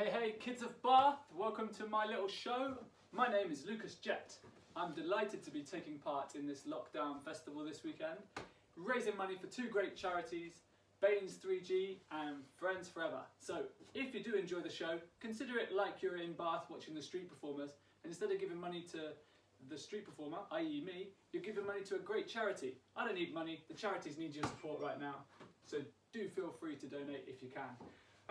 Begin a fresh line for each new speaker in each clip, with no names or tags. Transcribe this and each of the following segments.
Hey, kids of Bath, welcome to my little show. My name is Lucas Jett. I'm delighted to be taking part in this lockdown festival this weekend, raising money for two great charities, Baines 3G and Friends Forever. So if you do enjoy the show, consider it like you're in Bath watching the street performers, and instead of giving money to the street performer, i.e. me, you're giving money to a great charity. I don't need money, the charities need your support right now, so do feel free to donate if you can.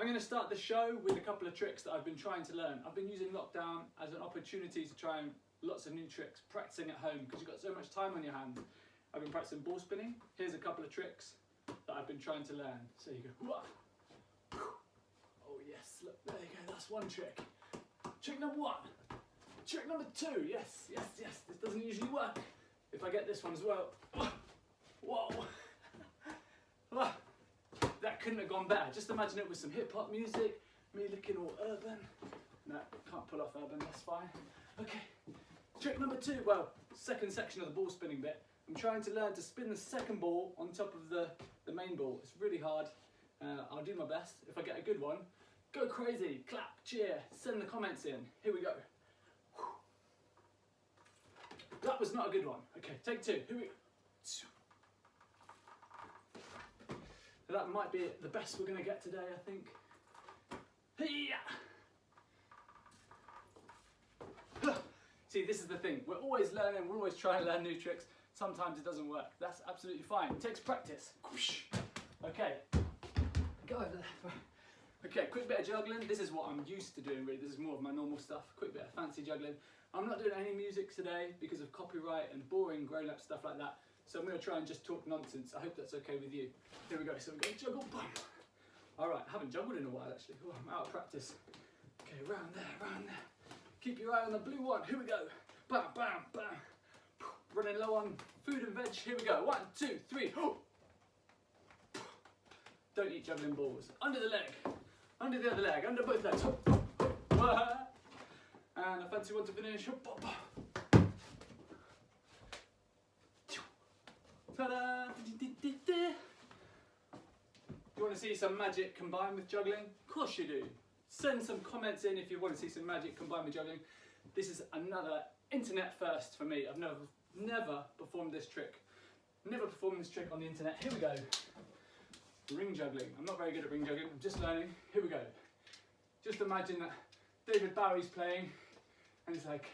I'm going to start the show with a couple of tricks that I've been trying to learn. I've been using lockdown as an opportunity to try lots of new tricks, practicing at home because you've got so much time on your hands. I've been practicing ball spinning. Here's a couple of tricks that I've been trying to learn. So you go, whoa. Oh yes, look, there you go, that's one trick. Trick number one. Trick number two, yes, this doesn't usually work. If I get this one as well, whoa. That couldn't have gone better. Just imagine it with some hip hop music, me looking all urban. No, can't pull off urban, that's fine. Okay, trick number two, well, second section of the ball spinning bit. I'm trying to learn to spin the second ball on top of the main ball. It's really hard. I'll do my best. If I get a good one, go crazy, clap, cheer, send the comments in. Here we go. That was not a good one. Okay, take two, here we go. That might be the best we're going to get today, I think. See, this is the thing. We're always learning, we're always trying to learn new tricks. Sometimes it doesn't work. That's absolutely fine. It takes practice. Okay, go over there. Okay, quick bit of juggling. This is what I'm used to doing, really. This is more of my normal stuff. Quick bit of fancy juggling. I'm not doing any music today because of copyright and boring grown-up stuff like that. So I'm going to try and just talk nonsense. I hope that's okay with you. Here we go, so we're going to juggle, bum. Alright, I haven't juggled in a while actually. Oh, I'm out of practice. Okay, round there. Keep your eye on the blue one, here we go. Bam, bam, bam. Running low on food and veg, here we go. 1, 2, 3. Don't eat juggling balls. Under the leg, under the other leg, under both legs. And a fancy one to finish. Ta-da! You want to see some magic combined with juggling? Of course you do. Send some comments in if you want to see some magic combined with juggling. This is another internet first for me. I've never performed this trick. Never performed this trick on the internet. Here we go. Ring juggling. I'm not very good at ring juggling. I'm just learning. Here we go. Just imagine that David Bowie's playing, and he's like,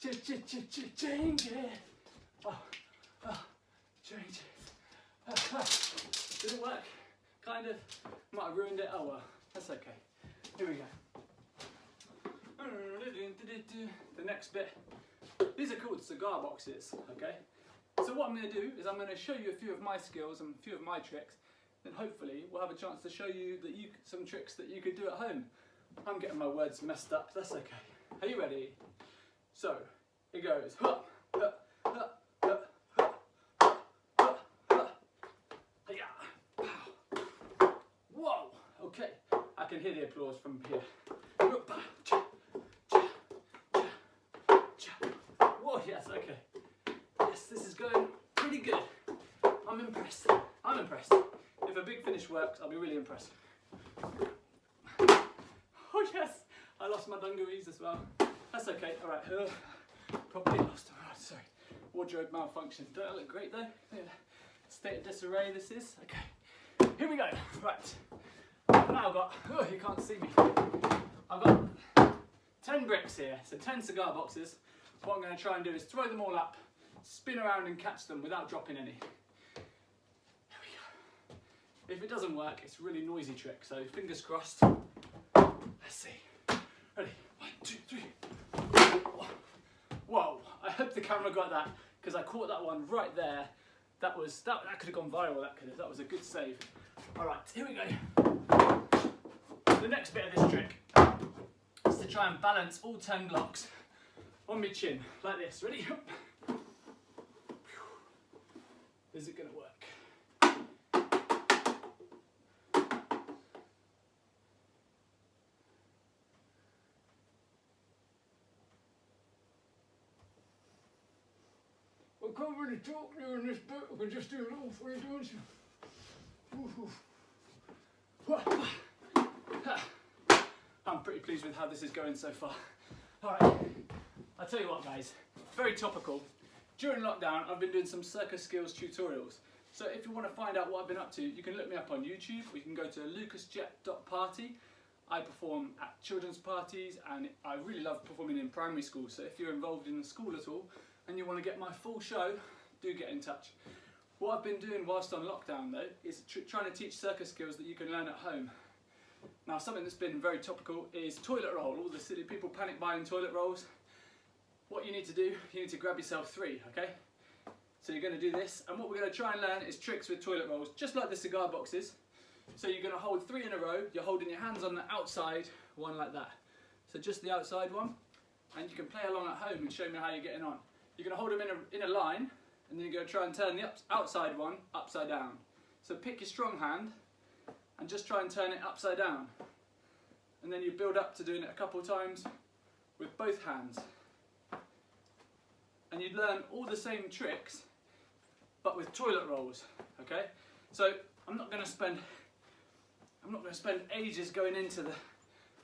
change it. Change it. Did it work? Kind of. Might have ruined it. Oh well, that's okay. Here we go. The next bit. These are called cigar boxes, okay? So what I'm going to do is I'm going to show you a few of my skills and a few of my tricks. Then hopefully we'll have a chance to show you that some tricks that you could do at home. I'm getting my words messed up. That's okay. Are you ready? So it goes. Whoa! Okay, I can hear the applause from here. Whoa, yes, okay. Yes, this is going pretty good. I'm impressed. If a big finish works, I'll be really impressed. Oh yes, I lost my dungarees as well. That's okay, alright. Probably lost them. Oh, sorry. Wardrobe malfunction. Don't I look great though? State of disarray this is. Okay, here we go. Right. Now I've got, oh, you can't see me. I've got 10 bricks here, so 10 cigar boxes. What I'm going to try and do is throw them all up, spin around and catch them without dropping any. There we go. If it doesn't work, it's a really noisy trick, so fingers crossed. Let's see. Ready? 1, 2, 3. Whoa! I hope the camera got that because I caught that one right there. That could have gone viral. That was a good save. All right, here we go. The next bit of this trick is to try and balance all 10 blocks on my chin like this. Ready? Is it going to work? I can't really talk during this bit, I can just do a little free doing some. pleased with how this is going so far. Alright, I'll tell you what guys, very topical. During lockdown I've been doing some circus skills tutorials. So if you want to find out what I've been up to, you can look me up on YouTube, or you can go to lucasjet.party. I perform at children's parties and I really love performing in primary school. So if you're involved in the school at all and you want to get my full show, do get in touch. What I've been doing whilst on lockdown though is trying to teach circus skills that you can learn at home. Now something that's been very topical is toilet roll. All the silly people panic buying toilet rolls. What you need to do, you need to grab yourself 3, okay? So you're going to do this, and what we're going to try and learn is tricks with toilet rolls, just like the cigar boxes. So you're going to hold 3 in a row, you're holding your hands on the outside one like that. So just the outside one, and you can play along at home and show me how you're getting on. You're going to hold them in a line, and then you're going to try and turn the outside one upside down. So pick your strong hand, and just try and turn it upside down. And then you build up to doing it a couple of times with both hands. And you'd learn all the same tricks, but with toilet rolls, okay? So I'm not going to spend ages going into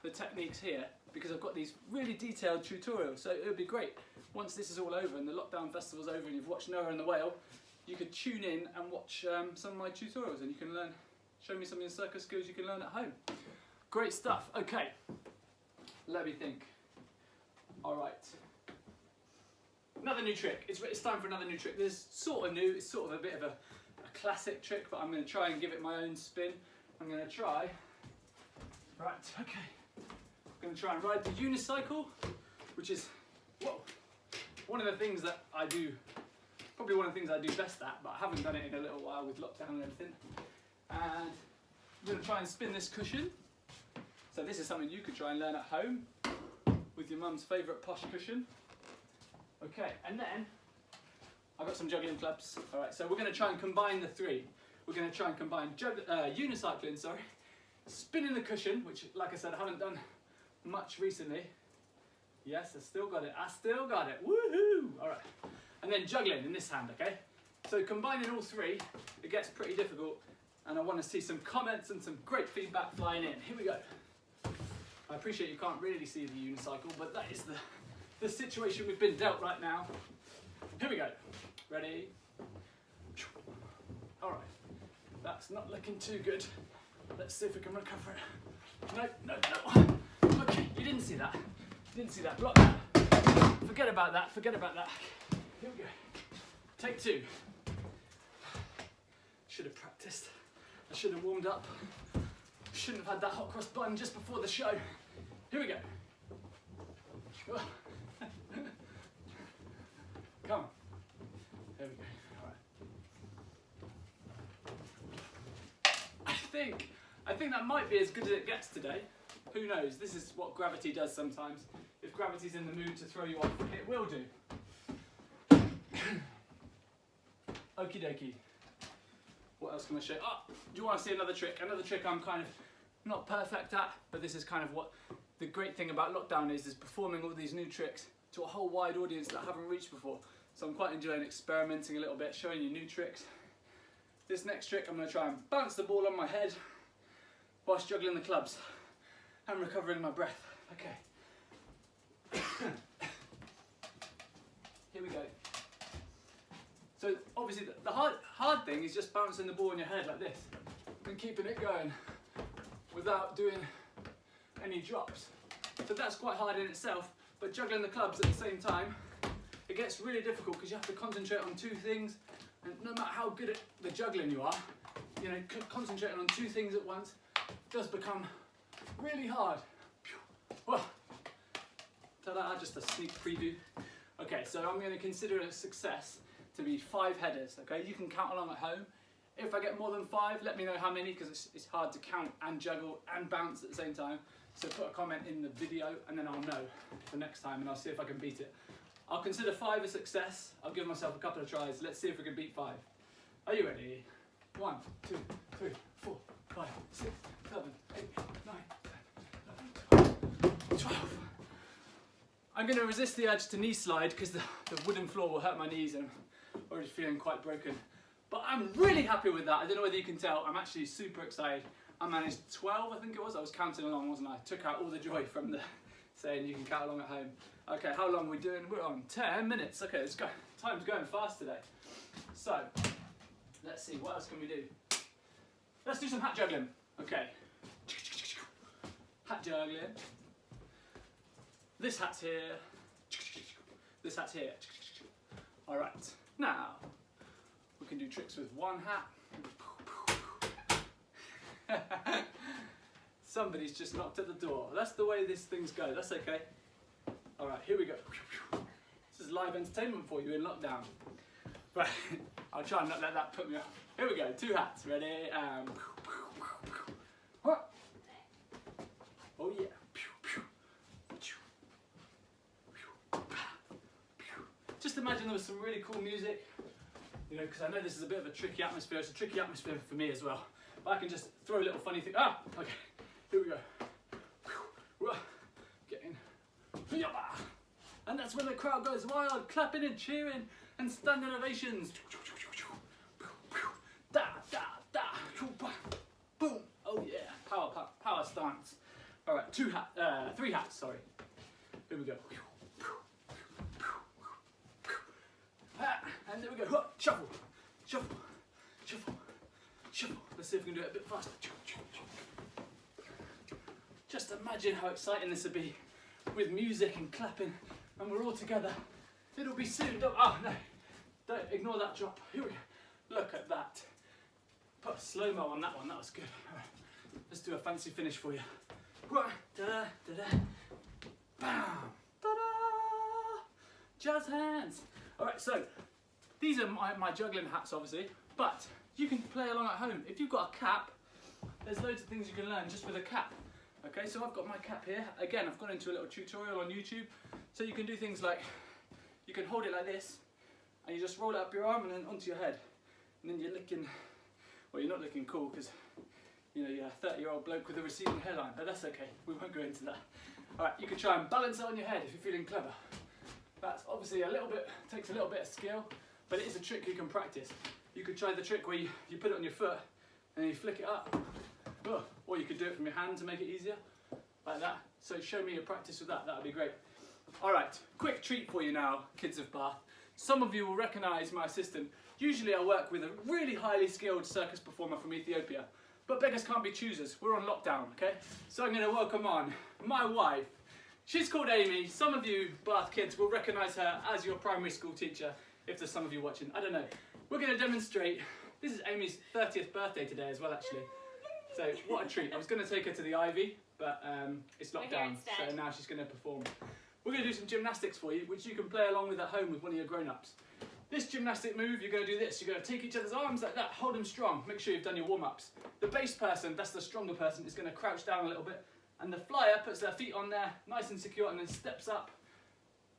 the techniques here, because I've got these really detailed tutorials. So it would be great once this is all over and the lockdown festival's over and you've watched Noah and the Whale, you could tune in and watch some of my tutorials, and you can learn, show me some of the circus skills you can learn at home. Great stuff. Okay, let me think. All right. Another new trick. It's time for another new trick. This is sort of new. It's sort of a bit of a classic trick, but I'm going to try and give it my own spin. I'm going to try. Right. Okay. I'm going to try and ride the unicycle, which is one of the things that I do. Probably one of the things I do best at, but I haven't done it in a little while with lockdown and everything. And I'm going to try and spin this cushion. So this is something you could try and learn at home with your mum's favourite posh cushion. Okay, and then I've got some juggling clubs. All right, so we're going to try and combine the 3. We're going to try and combine unicycling, spinning the cushion, which, like I said, I haven't done much recently. Yes, I still got it. Woohoo! All right, and then juggling in this hand. Okay, so combining all 3, it gets pretty difficult, and I want to see some comments and some great feedback flying in. Here we go. I appreciate you can't really see the unicycle, but that is the situation we've been dealt right now. Here we go. Ready? All right. That's not looking too good. Let's see if we can recover it. No. Okay, you didn't see that. Block that. Forget about that. Here we go. Take 2. Should have practiced. I should have warmed up. Shouldn't have had that hot cross bun just before the show. Here we go. Come on. There we go. All right. I think that might be as good as it gets today. Who knows? This is what gravity does sometimes. If gravity's in the mood to throw you off, it will do. Okie dokie. What else can I show? Oh, do you want to see another trick? Another trick I'm kind of not perfect at, but this is kind of what the great thing about lockdown is performing all these new tricks to a whole wide audience that I haven't reached before. So I'm quite enjoying experimenting a little bit, showing you new tricks. This next trick, I'm going to try and bounce the ball on my head whilst juggling the clubs and recovering my breath. Okay. Here we go. So obviously the hard thing is just bouncing the ball on your head like this and keeping it going without doing any drops. So that's quite hard in itself, but juggling the clubs at the same time, it gets really difficult because you have to concentrate on 2 things, and no matter how good at the juggling you are, you know, concentrating on 2 things at once does become really hard. Well, ta-da, just a sneak preview. Okay, so I'm going to consider it a success to be 5 headers, okay? You can count along at home. If I get more than 5, let me know how many, because it's hard to count and juggle and bounce at the same time. So put a comment in the video and then I'll know for next time, and I'll see if I can beat it. I'll consider 5 a success. I'll give myself a couple of tries. Let's see if we can beat 5. Are you ready? 1, 2, 3, 4, 5, 6, 7, 8, 9, 10, 11, 12. I'm going to resist the urge to knee slide because the wooden floor will hurt my knees and I'm already feeling quite broken. But I'm really happy with that. I don't know whether you can tell, I'm actually super excited. I managed 12, I think it was. I was counting along, wasn't I? Took out all the joy from the saying you can count along at home. Okay, how long are we doing? We're on 10 minutes. Okay, let's go. Time's going fast today. So, let's see, what else can we do? Let's do some hat juggling. Okay. Hat juggling. This hat's here. This hat's here. Alright, now we can do tricks with one hat. Somebody's just knocked at the door. That's the way these things go, that's okay. Alright, here we go. This is live entertainment for you in lockdown. Right, I'll try and not let that put me off. Here we go, 2 hats, ready? Oh yeah. Just imagine there was some really cool music, you know, because I know this is a bit of a tricky atmosphere. It's a tricky atmosphere for me as well. But I can just throw a little funny thing. Ah, okay, here we go. Get in. And that's when the crowd goes wild, clapping and cheering and standing ovations. Da, da, da. Boom. Oh yeah, power stance. All right, 3 hats, sorry. Here we go. And there we go. Shuffle, shuffle, shuffle, shuffle. Let's see if we can do it a bit faster. Just imagine how exciting this would be with music and clapping, and we're all together. It'll be soon. Oh no, don't ignore that drop. Here we go. Look at that. Put a slow-mo on that one. That was good. All right. Let's do a fancy finish for you. Da-da, da-da. Bam. Ta-da. Jazz hands. All right, so these are my juggling hats, obviously, but you can play along at home. If you've got a cap, there's loads of things you can learn just with a cap. Okay, so I've got my cap here. Again, I've gone into a little tutorial on YouTube. So you can do things like, you can hold it like this, and you just roll it up your arm and then onto your head. And then you're looking, well, you're not looking cool because, you know, you're a 30-year-old bloke with a receding hairline, but that's okay. We won't go into that. All right, you can try and balance it on your head if you're feeling clever. That's obviously takes a little bit of skill, but it is a trick you can practice. You could try the trick where you put it on your foot and then you flick it up. Or you could do it from your hand to make it easier, like that. So show me your practice with that, that'd be great. All right, quick treat for you now, kids of Bath. Some of you will recognise my assistant. Usually I work with a really highly skilled circus performer from Ethiopia, but beggars can't be choosers. We're on lockdown, okay? So I'm gonna welcome on my wife. She's called Amy. Some of you Bath kids will recognise her as your primary school teacher, if there's some of you watching, I don't know. We're going to demonstrate. This is Amy's 30th birthday today as well, actually. So what a treat. I was going to take her to the Ivy, but it's locked down, so now she's going to perform. We're going to do some gymnastics for you, which you can play along with at home with one of your grown-ups. This gymnastic move, you're going to do this. You're going to take each other's arms like that, hold them strong. Make sure you've done your warm-ups. The base person, that's the stronger person, is going to crouch down a little bit. And the flyer puts their feet on there, nice and secure, and then steps up.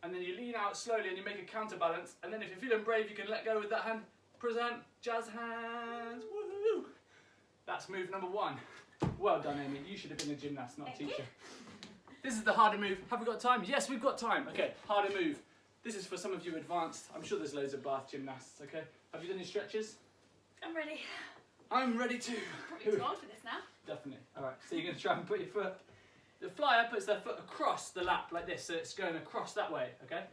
And then you lean out slowly and you make a counterbalance. And then if you're feeling brave, you can let go with that hand. Present, jazz hands, woohoo! That's move number 1. Well done, Amy. You should have been a gymnast, not a teacher. This is the harder move. Have we got time? Yes, we've got time. Okay, harder move. This is for some of you advanced. I'm sure there's loads of Bath gymnasts, okay? Have you done your stretches?
I'm ready.
I'm ready too.
Probably too old for this now.
Definitely. All right, so you're going to try and put your foot. The flyer puts their foot across the lap like this, so it's going across that way, okay?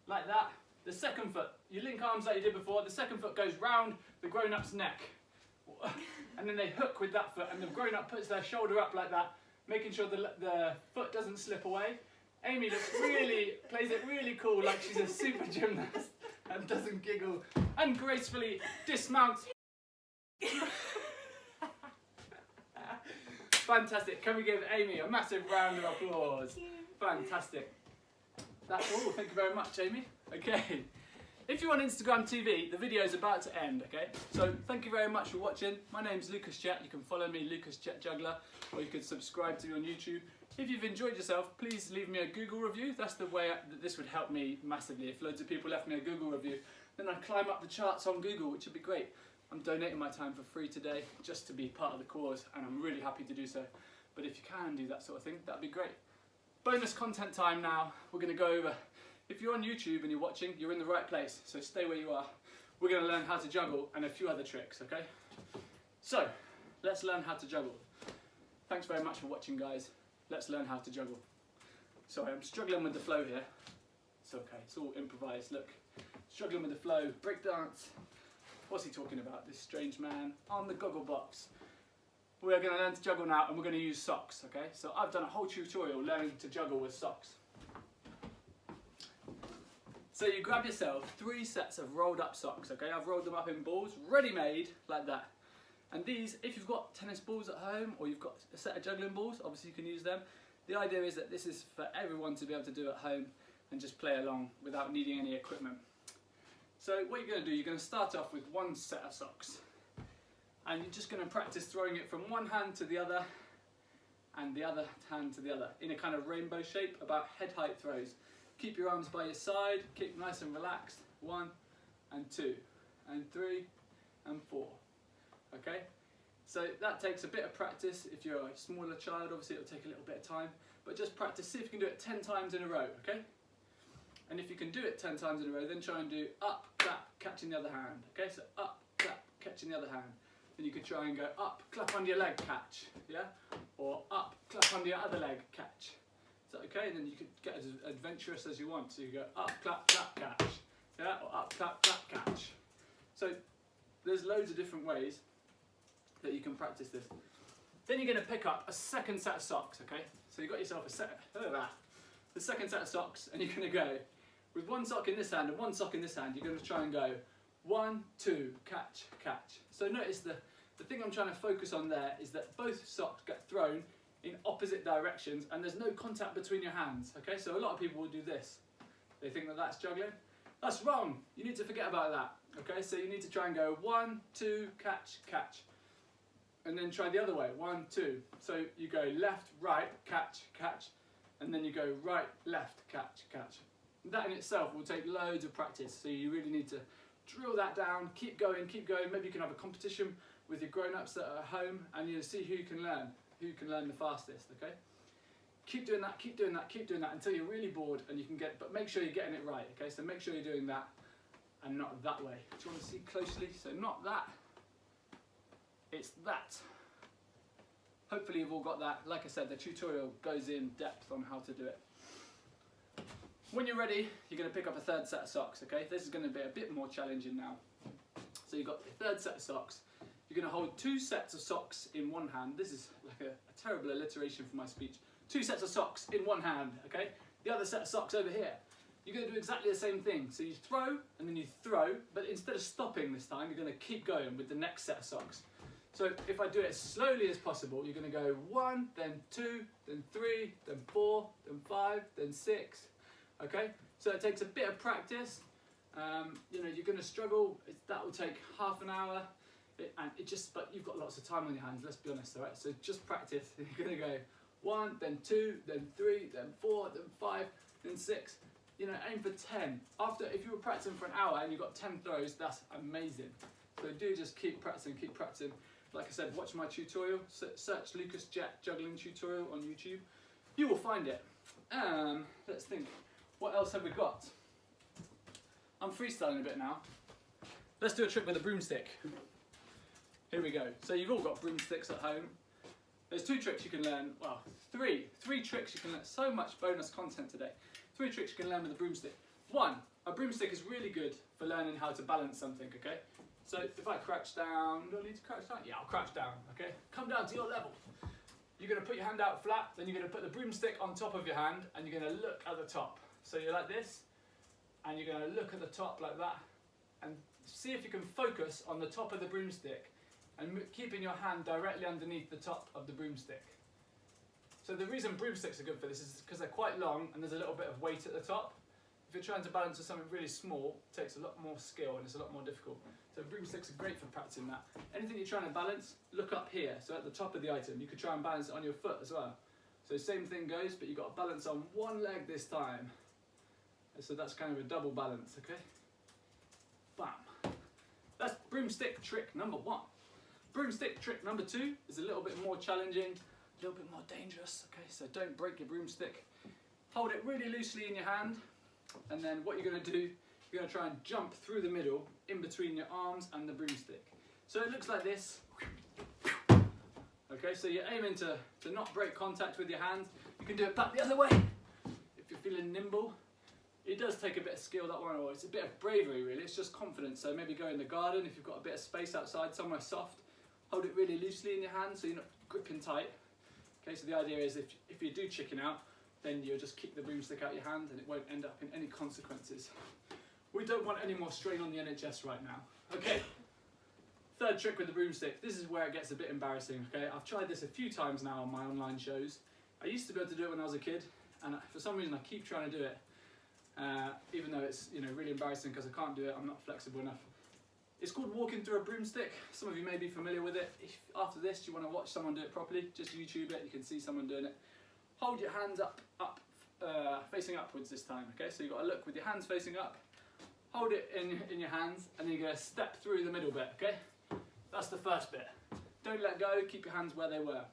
Like that. The second foot, you link arms like you did before, the second foot goes round the grown-up's neck. And then they hook with that foot, and the grown-up puts their shoulder up like that, making sure the foot doesn't slip away. Amy plays it really cool, like she's a super gymnast, and doesn't giggle, and gracefully dismounts. Fantastic. Can we give Amy a massive round of applause? Fantastic. That's all. Thank you very much, Amy. Okay. If you're on Instagram TV, the video is about to end, okay? So thank you very much for watching. My name's Lucas Chet. You can follow me, Lucas Chet Juggler, or you can subscribe to me on YouTube. If you've enjoyed yourself, please leave me a Google review. That's the way this would help me massively. If loads of people left me a Google review, then I'd climb up the charts on Google, which would be great. I'm donating my time for free today just to be part of the cause, and I'm really happy to do so. But if you can do that sort of thing, that'd be great. Bonus content time now. We're going to go over, if you're on YouTube and you're watching, you're in the right place, so stay where you are. we're going to learn how to juggle and a few other tricks, okay? So, let's learn how to juggle. Thanks very much for watching, guys. Let's learn how to juggle. Sorry, I'm struggling with the flow here. It's okay, it's all improvised. Look, struggling with the flow, break dance. What's he talking about, this strange man on the goggle box? We're going to learn to juggle now, and we're going to use socks, okay? So I've done a whole tutorial learning to juggle with socks. So you grab yourself 3 sets of rolled up socks, okay? I've rolled them up in balls, ready-made, like that. And these, if you've got tennis balls at home, or you've got a set of juggling balls, obviously you can use them. The idea is that this is for everyone to be able to do at home and just play along without needing any equipment. So what you're going to do, you're going to start off with 1 set of socks. And you're just going to practice throwing it from one hand to the other, and the other hand to the other, in a kind of rainbow shape, about head height throws. Keep your arms by your side, keep nice and relaxed. 1 and 2 and 3 and 4. Okay? So that takes a bit of practice. If you're a smaller child, obviously it'll take a little bit of time, but just practice, see if you can do it 10 times in a row, okay? And if you can do it 10 times in a row, then try and do up, clap, catching the other hand. Okay, so up, clap, catching the other hand. Then you could try and go up, clap under your leg, catch, yeah? Or up, clap under your other leg, catch. Is that okay? And then you could get as adventurous as you want. So you go up, clap, clap, catch, yeah? Or up, clap, clap, catch. So there's loads of different ways that you can practice this. Then you're going to pick up a second set of socks, okay? So you've got yourself the second set of socks, and you're going to go with 1 sock in this hand and 1 sock in this hand. You're going to try and go 1, 2, catch, catch. So notice the thing I'm trying to focus on there is that both socks get thrown in opposite directions and there's no contact between your hands, okay? So a lot of people will do this. They think that that's juggling. That's wrong. You need to forget about that, okay? So you need to try and go 1, 2, catch, catch. And then try the other way, 1, 2. So you go left, right, catch, catch, and then you go right, left, catch, catch. That in itself will take loads of practice, so you really need to drill that down, keep going, maybe you can have a competition with your grown-ups that are at home and you'll see who can learn the fastest, okay? Keep doing that, keep doing that, keep doing that until you're really bored and you can get, but make sure you're getting it right, okay? So make sure you're doing that and not that way. Do you want to see closely? So not that, it's that. Hopefully you've all got that. Like I said, the tutorial goes in depth on how to do it. When you're ready, you're going to pick up a 3rd set of socks, okay? This is going to be a bit more challenging now. So you've got your 3rd set of socks. You're going to hold 2 sets of socks in one hand. This is like a terrible alliteration for my speech. 2 sets of socks in one hand, okay? The other set of socks over here. You're going to do exactly the same thing. So you throw, and then you throw, but instead of stopping this time, you're going to keep going with the next set of socks. So if I do it as slowly as possible, you're going to go 1, then 2, then 3, then 4, then 5, then 6. Okay, so it takes a bit of practice. You know, you're going to struggle. That will take half an hour, but you've got lots of time on your hands. Let's be honest, all right? So just practice. You're going to go 1, then 2, then 3, then 4, then 5, then 6. You know, aim for 10. If you were practicing for an hour and you got 10 throws, that's amazing. So do just keep practicing, keep practicing. Like I said, watch my tutorial. Search Lucas Jet juggling tutorial on YouTube. You will find it. Let's think. What else have we got? I'm freestyling a bit now. Let's do a trick with a broomstick. Here we go. So you've all got broomsticks at home. There's 2 tricks you can learn. Well, 3 tricks you can learn. So much bonus content today. 3 tricks you can learn with a broomstick. 1, a broomstick is really good for learning how to balance something, okay? So if I crouch down, do I need to crouch down? Yeah, I'll crouch down, okay? Come down to your level. You're going to put your hand out flat, then you're going to put the broomstick on top of your hand, and you're going to look at the top. So you're like this, and you're going to look at the top like that, and see if you can focus on the top of the broomstick, and keeping your hand directly underneath the top of the broomstick. So the reason broomsticks are good for this is because they're quite long, and there's a little bit of weight at the top. If you're trying to balance with something really small, it takes a lot more skill, and it's a lot more difficult. So broomsticks are great for practicing that. Anything you're trying to balance, look up here, so at the top of the item. You could try and balance it on your foot as well. So same thing goes, but you've got to balance on one leg this time. So that's kind of a double balance, okay? Bam. That's broomstick trick number 1. Broomstick trick number 2 is a little bit more challenging, a little bit more dangerous, okay? So don't break your broomstick. Hold it really loosely in your hand, and then what you're going to do, you're going to try and jump through the middle in between your arms and the broomstick. So it looks like this. Okay, so you're aiming to not break contact with your hands. You can do it back the other way if you're feeling nimble. It does take a bit of skill, that one, or it's a bit of bravery really, it's just confidence. So maybe go in the garden if you've got a bit of space outside, somewhere soft. Hold it really loosely in your hand so you're not gripping tight. Okay, so the idea is if you do chicken out, then you'll just kick the broomstick out your hand and it won't end up in any consequences. We don't want any more strain on the NHS right now. Okay, third trick with the broomstick. This is where it gets a bit embarrassing, okay? I've tried this a few times now on my online shows. I used to be able to do it when I was a kid, and for some reason I keep trying to do it. Even though it's really embarrassing because I can't do it, I'm not flexible enough. It's called walking through a broomstick. Some of you may be familiar with it. If after this you want to watch someone do it properly, just YouTube it, you can see someone doing it. Hold your hands up, facing upwards this time, okay? So you've got to look with your hands facing up, hold it in your hands, and then you're going to step through the middle bit, okay? That's the first bit. Don't let go, keep your hands where they were.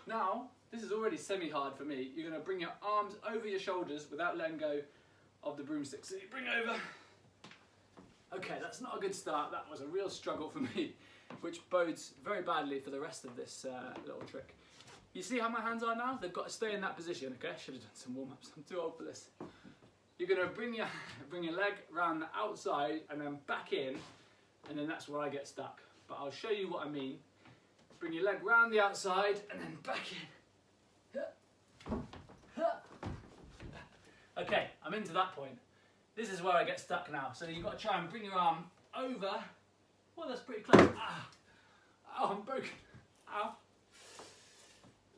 Now, this is already semi-hard for me. You're going to bring your arms over your shoulders without letting go of the broomstick. So you bring over. Okay, that's not a good start. That was a real struggle for me, which bodes very badly for the rest of this little trick. You see how my hands are now? They've got to stay in that position, okay? Should have done some warm-ups. I'm too old for this. You're going to bring your leg around the outside and then back in, and then that's where I get stuck. But I'll show you what I mean. Bring your leg round the outside and then back in. Okay, I'm into that point. This is where I get stuck now. So you've got to try and bring your arm over. Well, that's pretty close. Ah. Oh, I'm broken. Ow.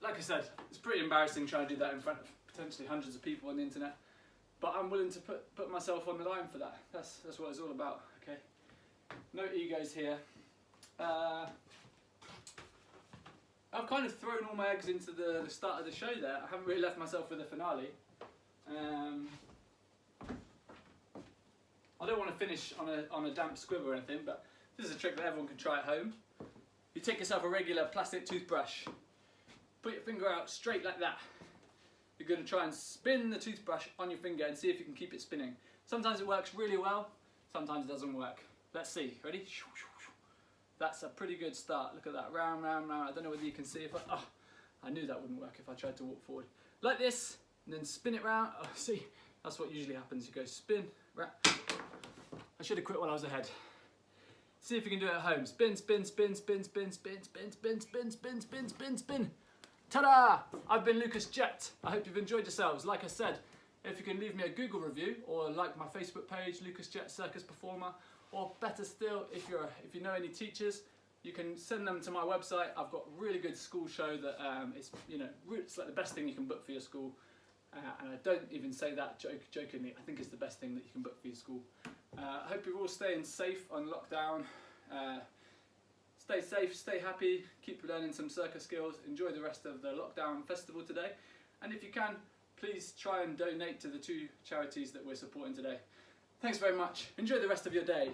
Like I said, it's pretty embarrassing trying to do that in front of potentially hundreds of people on the internet. But I'm willing to put myself on the line for that. That's what it's all about, okay? No egos here. I've kind of thrown all my eggs into the start of the show there. I haven't really left myself for the finale. I don't want to finish on a damp squib or anything, but this is a trick that everyone can try at home. You take yourself a regular plastic toothbrush, put your finger out straight like that. You're going to try and spin the toothbrush on your finger and see if you can keep it spinning. Sometimes it works really well, sometimes it doesn't work. Let's see, ready? That's a pretty good start. Look at that, round, round, round. I don't know whether you can see if I knew that wouldn't work if I tried to walk forward. Like this, and then spin it round. Oh, see, that's what usually happens. You go spin, round. I should have quit while I was ahead. See if you can do it at home. Spin, spin, spin, spin, spin, spin, spin, spin, spin, spin, spin, spin, spin. Ta-da! I've been Lucas Jett. I hope you've enjoyed yourselves. Like I said, if you can leave me a Google review or like my Facebook page, Lucas Jett Circus Performer, or better still, if you know any teachers, you can send them to my website. I've got a really good school show that it's like the best thing you can book for your school. And I don't even say that jokingly. I think it's the best thing that you can book for your school. I hope you're all staying safe on lockdown. Stay safe, stay happy, keep learning some circus skills, enjoy the rest of the lockdown festival today. And if you can, please try and donate to the 2 charities that we're supporting today. Thanks very much. Enjoy the rest of your day.